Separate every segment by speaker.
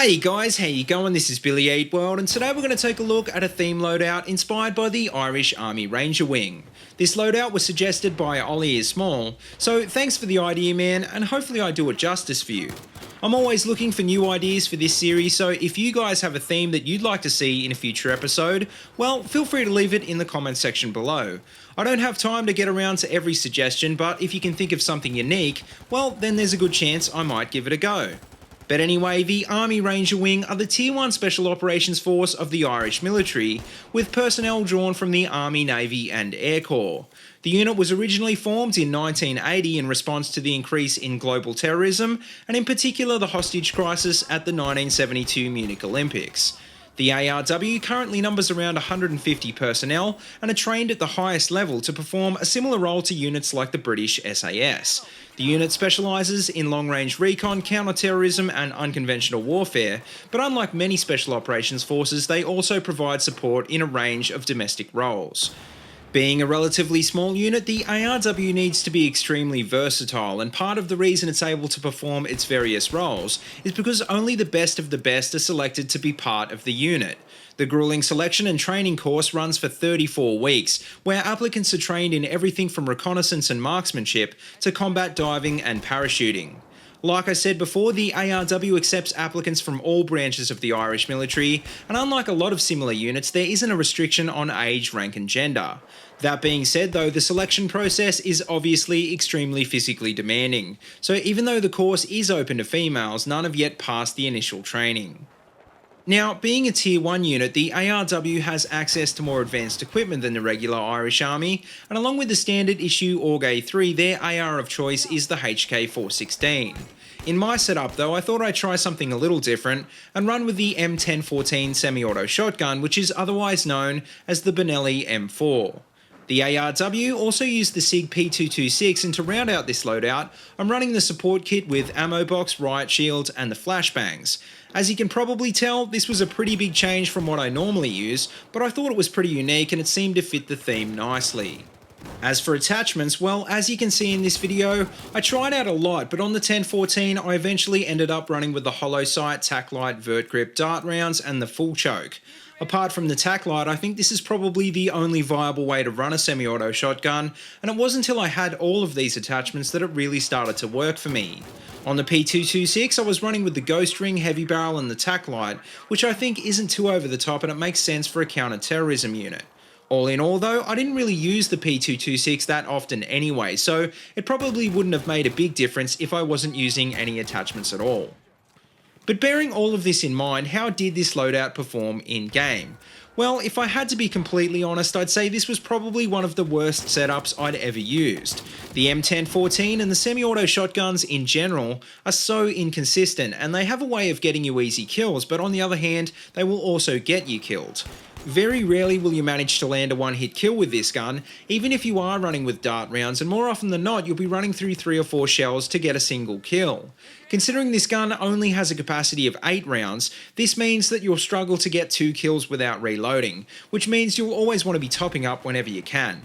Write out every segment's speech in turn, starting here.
Speaker 1: Hey guys, how you going? This is BillyEatWorld, and today we're going to take a look at a theme loadout inspired by the Irish Army Ranger Wing. This loadout was suggested by Ollie is Small, so thanks for the idea man, and hopefully I do it justice for you. I'm always looking for new ideas for this series, so if you guys have a theme that you'd like to see in a future episode, well, feel free to leave it in the comment section below. I don't have time to get around to every suggestion, but if you can think of something unique, well, then there's a good chance I might give it a go. But anyway, the Army Ranger Wing are the Tier 1 Special Operations Force of the Irish military, with personnel drawn from the Army, Navy and Air Corps. The unit was originally formed in 1980 in response to the increase in global terrorism, and in particular the hostage crisis at the 1972 Munich Olympics. The ARW currently numbers around 150 personnel and are trained at the highest level to perform a similar role to units like the British SAS. The unit specialises in long-range recon, counter-terrorism and unconventional warfare, but unlike many special operations forces, they also provide support in a range of domestic roles. Being a relatively small unit, the ARW needs to be extremely versatile, and part of the reason it's able to perform its various roles is because only the best of the best are selected to be part of the unit. The grueling selection and training course runs for 34 weeks, where applicants are trained in everything from reconnaissance and marksmanship to combat diving and parachuting. Like I said before, the ARW accepts applicants from all branches of the Irish military, and unlike a lot of similar units, there isn't a restriction on age, rank and gender. That being said though, the selection process is obviously extremely physically demanding, so even though the course is open to females, none have yet passed the initial training. Now, being a Tier 1 unit, the ARW has access to more advanced equipment than the regular Irish Army, and along with the standard issue AUG A3, their AR of choice is the HK416. In my setup though, I thought I'd try something a little different and run with the M1014 semi-auto shotgun, which is otherwise known as the Benelli M4. The ARW also used the SIG P226, and to round out this loadout, I'm running the support kit with ammo box, riot shield and the flashbangs. As you can probably tell, this was a pretty big change from what I normally use, but I thought it was pretty unique and it seemed to fit the theme nicely. As for attachments, well, as you can see in this video, I tried out a lot, but on the 1014 I eventually ended up running with the hollow sight, tack light, vert grip, dart rounds and the full choke. Apart from the tack light, I think this is probably the only viable way to run a semi-auto shotgun, and it wasn't until I had all of these attachments that it really started to work for me. On the P226 I was running with the ghost ring, heavy barrel and the tack light, which I think isn't too over the top and it makes sense for a counter-terrorism unit. All in all though, I didn't really use the P226 that often anyway, so it probably wouldn't have made a big difference if I wasn't using any attachments at all. But bearing all of this in mind, how did this loadout perform in-game? Well, if I had to be completely honest, I'd say this was probably one of the worst setups I'd ever used. The M1014 and the semi-auto shotguns in general are so inconsistent, and they have a way of getting you easy kills, but on the other hand, they will also get you killed. Very rarely will you manage to land a one-hit kill with this gun, even if you are running with dart rounds, and more often than not you'll be running through 3 or 4 shells to get a single kill. Considering this gun only has a capacity of 8 rounds, this means that you'll struggle to get 2 kills without reloading, which means you'll always want to be topping up whenever you can.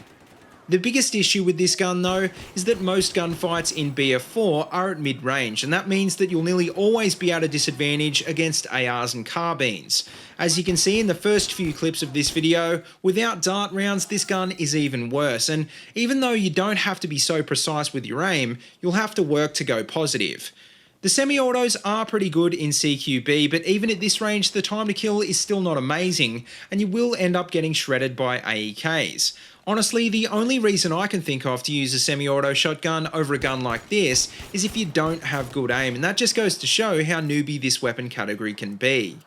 Speaker 1: The biggest issue with this gun though is that most gunfights in BF4 are at mid-range, and that means that you'll nearly always be at a disadvantage against ARs and carbines. As you can see in the first few clips of this video, without dart rounds this gun is even worse, and even though you don't have to be so precise with your aim, you'll have to work to go positive. The semi-autos are pretty good in CQB, but even at this range the time to kill is still not amazing, and you will end up getting shredded by AEKs. Honestly, the only reason I can think of to use a semi-auto shotgun over a gun like this is if you don't have good aim, and that just goes to show how newbie this weapon category can be.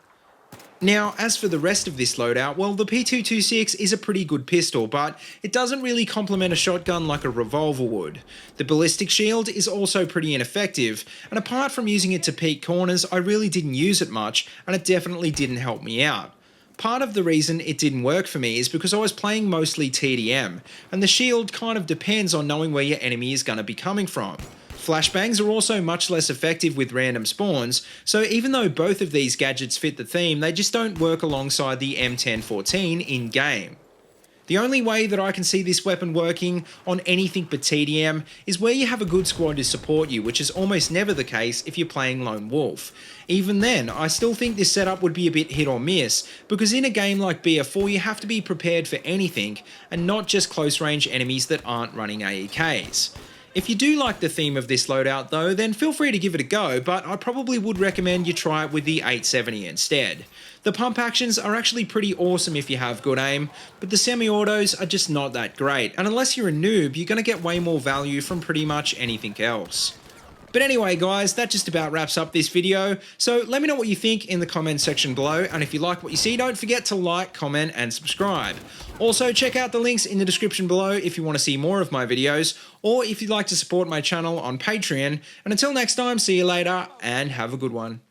Speaker 1: Now, as for the rest of this loadout, well, the P226 is a pretty good pistol, but it doesn't really complement a shotgun like a revolver would. The ballistic shield is also pretty ineffective, and apart from using it to peek corners, I really didn't use it much, and it definitely didn't help me out. Part of the reason it didn't work for me is because I was playing mostly TDM, and the shield kind of depends on knowing where your enemy is going to be coming from. Flashbangs are also much less effective with random spawns, so even though both of these gadgets fit the theme, they just don't work alongside the M1014 in-game. The only way that I can see this weapon working on anything but TDM is where you have a good squad to support you, which is almost never the case if you're playing Lone Wolf. Even then, I still think this setup would be a bit hit or miss, because in a game like BF4 you have to be prepared for anything, and not just close range enemies that aren't running AEKs. If you do like the theme of this loadout though, then feel free to give it a go, but I probably would recommend you try it with the 870 instead. The pump actions are actually pretty awesome if you have good aim, but the semi-autos are just not that great, and unless you're a noob, you're going to get way more value from pretty much anything else. But anyway guys, that just about wraps up this video, so let me know what you think in the comment section below, and if you like what you see, don't forget to like, comment and subscribe. Also check out the links in the description below if you want to see more of my videos, or if you'd like to support my channel on Patreon, and until next time, see you later and have a good one.